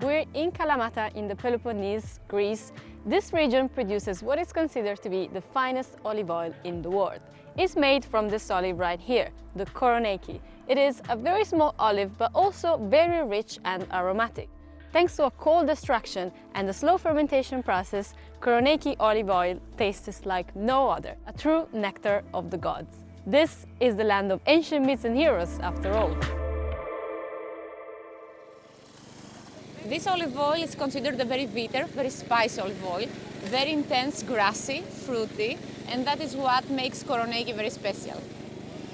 We're in Kalamata in the Peloponnese, Greece. This region produces what is considered to be the finest olive oil in the world. It's made from this olive right here, the Koroneiki. It is a very small olive but also very rich and aromatic. Thanks to a cold extraction and a slow fermentation process, Koroneki olive oil tastes like no other, a true nectar of the gods. This is the land of ancient myths and heroes, after all. This olive oil is considered a very bitter, very spicy olive oil, very intense, grassy, fruity, and that is what makes Koroneiki very special.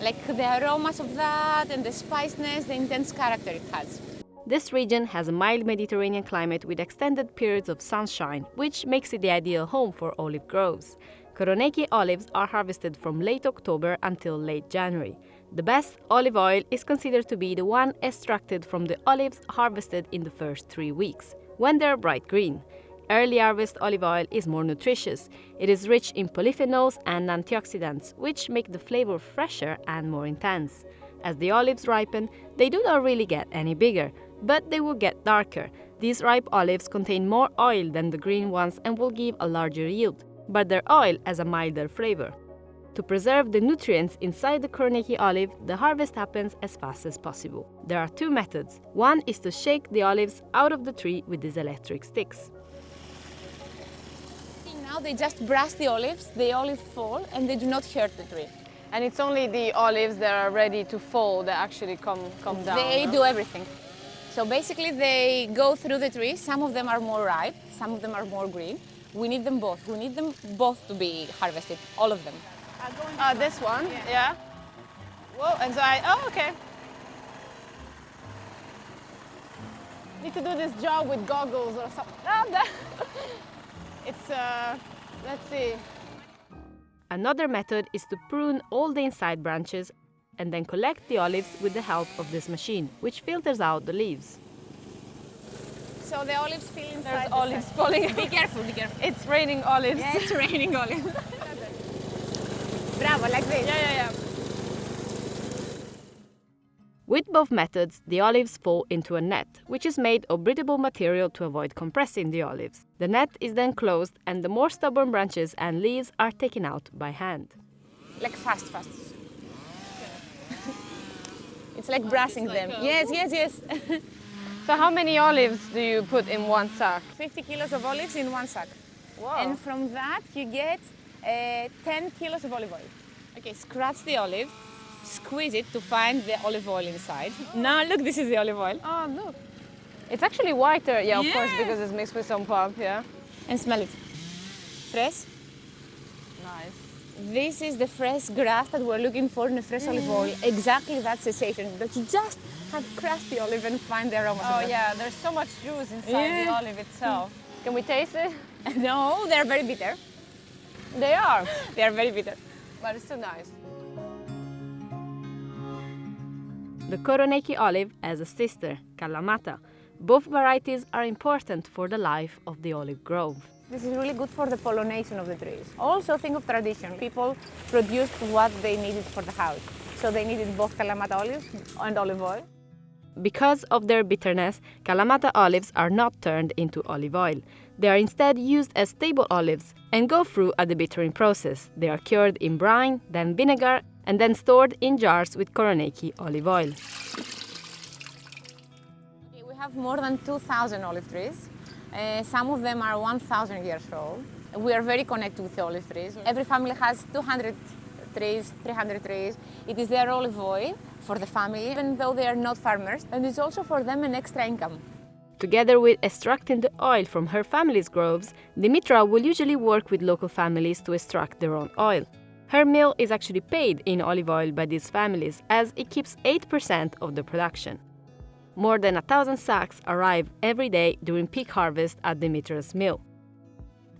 Like the aromas of that and the spiciness, the intense character it has. This region has a mild Mediterranean climate with extended periods of sunshine, which makes it the ideal home for olive groves. Koroneki olives are harvested from late October until late January. The best olive oil is considered to be the one extracted from the olives harvested in the first 3 weeks, when they're bright green. Early harvest olive oil is more nutritious. It is rich in polyphenols and antioxidants, which make the flavor fresher and more intense. As the olives ripen, they do not really get any bigger, but they will get darker. These ripe olives contain more oil than the green ones and will give a larger yield, but their oil has a milder flavor. To preserve the nutrients inside the Koroneki olive, the harvest happens as fast as possible. There are 2 methods. One is to shake the olives out of the tree with these electric sticks. Now they just brush the olives fall and they do not hurt the tree. And it's only the olives that are ready to fall that actually come down. They do everything. So basically they go through the tree. Some of them are more ripe, some of them are more green. We need them both. We need them both to be harvested, all of them. This one, yeah. Whoa, and so okay. Need to do this job with goggles or something. It's, let's see. Another method is to prune all the inside branches and then collect the olives with the help of this machine, which filters out the leaves. So the olives feel inside. There's olives falling. Be careful, be careful. It's raining olives. Yeah, it's raining olives. Bravo, like this. Yeah. With both methods, the olives fall into a net, which is made of breathable material to avoid compressing the olives. The net is then closed and the more stubborn branches and leaves are taken out by hand. Like fast. It's like brushing them. Yes. So how many olives do you put in one sack? 50 kilos of olives in one sack. Wow. And from that you get 10 kilos of olive oil. Okay, scratch the olive, squeeze it to find the olive oil inside. Now look, this is the olive oil. Oh, look. It's actually whiter, yeah, of course, because it's mixed with some pulp, yeah. And smell it. Fresh. Nice. This is the fresh grass that we're looking for in a fresh olive oil. Exactly that sensation, that you just have crushed the olive and find the aromas. Oh yeah, there's so much juice inside the olive itself. Can we taste it? No, they're very bitter. They are. They are very bitter. But it's still nice. The Koroneki olive has a sister, Kalamata. Both varieties are important for the life of the olive grove. This is really good for the pollination of the trees. Also think of tradition. People produced what they needed for the house. So they needed both Kalamata olives and olive oil. Because of their bitterness, Kalamata olives are not turned into olive oil. They are instead used as table olives and go through a debittering process. They are cured in brine, then vinegar, and then stored in jars with Koroneki olive oil. Okay, we have more than 2,000 olive trees. Some of them are 1,000 years old. We are very connected with the olive trees. Every family has 200 trees, 300 trees. It is their olive oil for the family, even though they are not farmers, and it's also for them an extra income. Together with extracting the oil from her family's groves, Dimitra will usually work with local families to extract their own oil. Her mill is actually paid in olive oil by these families, as it keeps 8% of the production. More than 1,000 sacks arrive every day during peak harvest at Dimitra's mill.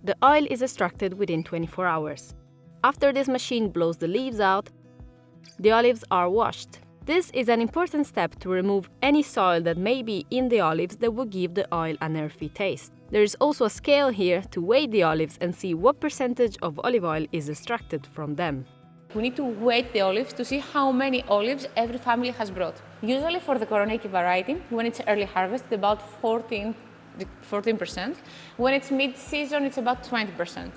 The oil is extracted within 24 hours. After this machine blows the leaves out, the olives are washed. This is an important step to remove any soil that may be in the olives that will give the oil an earthy taste. There is also a scale here to weigh the olives and see what percentage of olive oil is extracted from them. We need to weigh the olives to see how many olives every family has brought. Usually for the Koroneki variety, when it's early harvest, about 14 14%. When it's mid-season, it's about 20%.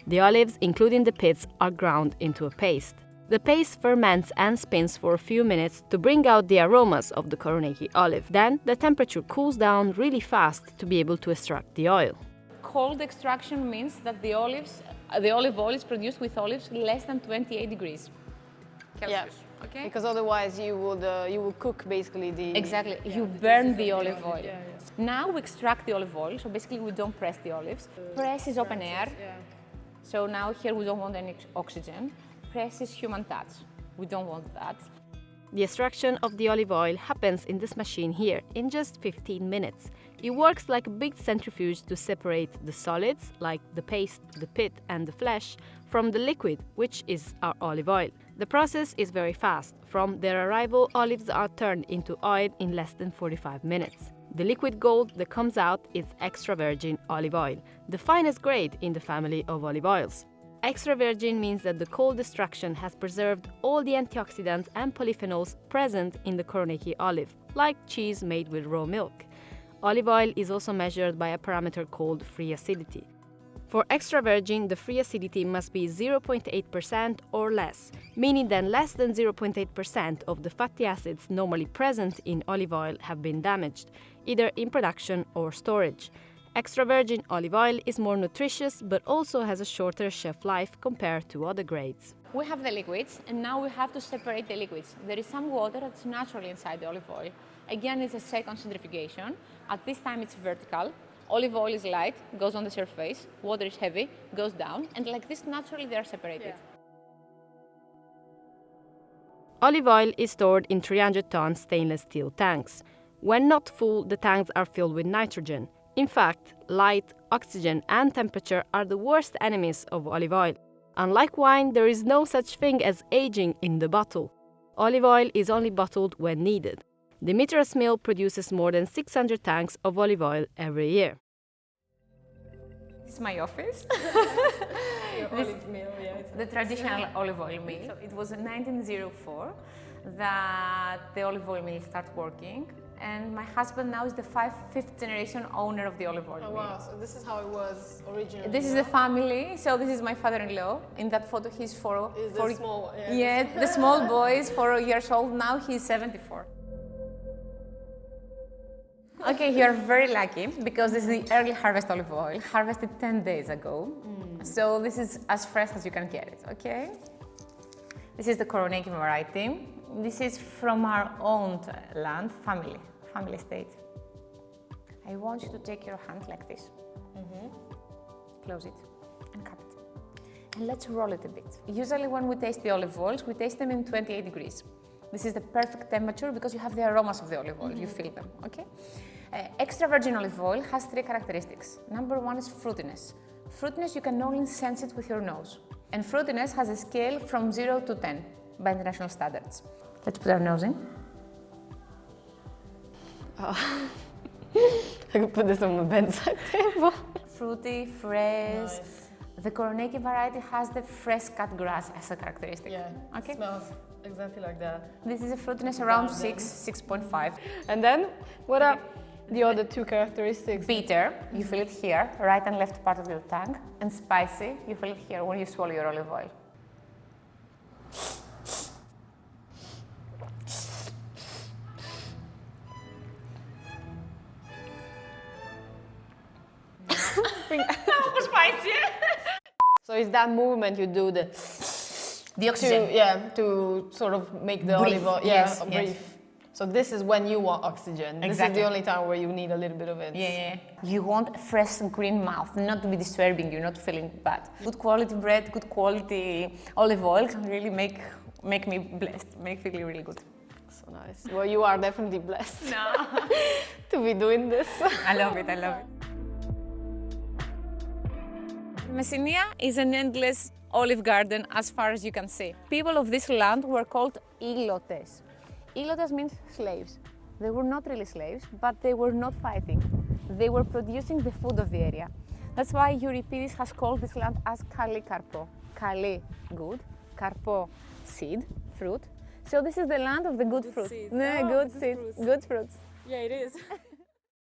The olives, including the pits, are ground into a paste. The paste ferments and spins for a few minutes to bring out the aromas of the Koroneki olive. Then the temperature cools down really fast to be able to extract the oil. Cold extraction means that the olive oil is produced with olives less than 28 degrees Celsius. Yeah. Okay? Because otherwise you would cook basically the... Exactly, you burn the olive oil. Now we extract the olive oil, so basically we don't press the olives. Press is open air, so now here we don't want any oxygen. Press is human touch, we don't want that. The extraction of the olive oil happens in this machine here in just 15 minutes. It works like a big centrifuge to separate the solids, like the paste, the pit and the flesh, from the liquid, which is our olive oil. The process is very fast. From their arrival, olives are turned into oil in less than 45 minutes. The liquid gold that comes out is extra virgin olive oil, the finest grade in the family of olive oils. Extra virgin means that the cold extraction has preserved all the antioxidants and polyphenols present in the Koroneki olive, like cheese made with raw milk. Olive oil is also measured by a parameter called free acidity. For extra virgin, the free acidity must be 0.8% or less, meaning that less than 0.8% of the fatty acids normally present in olive oil have been damaged, either in production or storage. Extra virgin olive oil is more nutritious but also has a shorter shelf life compared to other grades. We have the liquids and now we have to separate the liquids. There is some water that's naturally inside the olive oil. Again, it's a second centrifugation. At this time it's vertical. Olive oil is light, goes on the surface, water is heavy, goes down, and like this naturally they are separated. Olive oil is stored in 300-ton stainless steel tanks. When not full, the tanks are filled with nitrogen. In fact, light, oxygen and temperature are the worst enemies of olive oil. Unlike wine, there is no such thing as aging in the bottle. Olive oil is only bottled when needed. Dimitra's mill produces more than 600 tanks of olive oil every year. This is my office. olive mill, the traditional olive oil mill. So it was in 1904 that the olive oil mill started working. And my husband now is the fifth generation owner of the olive oil mill. Wow, so this is how it was originally. This is the family, so this is my father-in-law. In that photo he's four. Small, the small boy is 4 years old, now he's 74. Okay, you're very lucky because this is the early harvest olive oil, harvested 10 days ago. So this is as fresh as you can get it, okay? This is the Koroneki variety. This is from our own land, family estate. I want you to take your hand like this. Close it and cup it. And let's roll it a bit. Usually when we taste the olive oils, we taste them in 28 degrees. This is the perfect temperature because you have the aromas of the olive oil, you feel them, okay? Extra virgin olive oil has 3 characteristics. Number 1 is fruitiness. Fruitiness, you can only sense it with your nose. And fruitiness has a scale from 0 to 10 by international standards. Let's put our nose in. Oh. I could put this on my bedside table. Fruity, fresh. Nice. The Koroneki variety has the fresh cut grass as a characteristic. Yeah, okay. It smells exactly like that. This is a fruitiness around 6.5. And then, what are the other 2 characteristics? Bitter, you feel it here, right and left part of your tongue. And spicy, you feel it here when you swallow your olive oil. Spicy. So it's that movement you do the oxygen. To sort of make the breathe. olive oil. Yes, breathe. So this is when you want oxygen. Exactly. This is the only time where you need a little bit of it. Yeah. You want a fresh green mouth, not to be disturbing you, not feeling bad. Good quality bread, good quality olive oil can really make me blessed, make me feel really good. So nice. Well, you are definitely blessed to be doing this. I love it. Messinia is an endless olive garden as far as you can see. People of this land were called ilotes. Ilotes means slaves. They were not really slaves, but they were not fighting. They were producing the food of the area. That's why Euripides has called this land as Kali Karpo. Kali, good, Karpo, seed, fruit. So this is the land of the good fruit. Seeds. Good seeds, good fruits. Yeah, it is.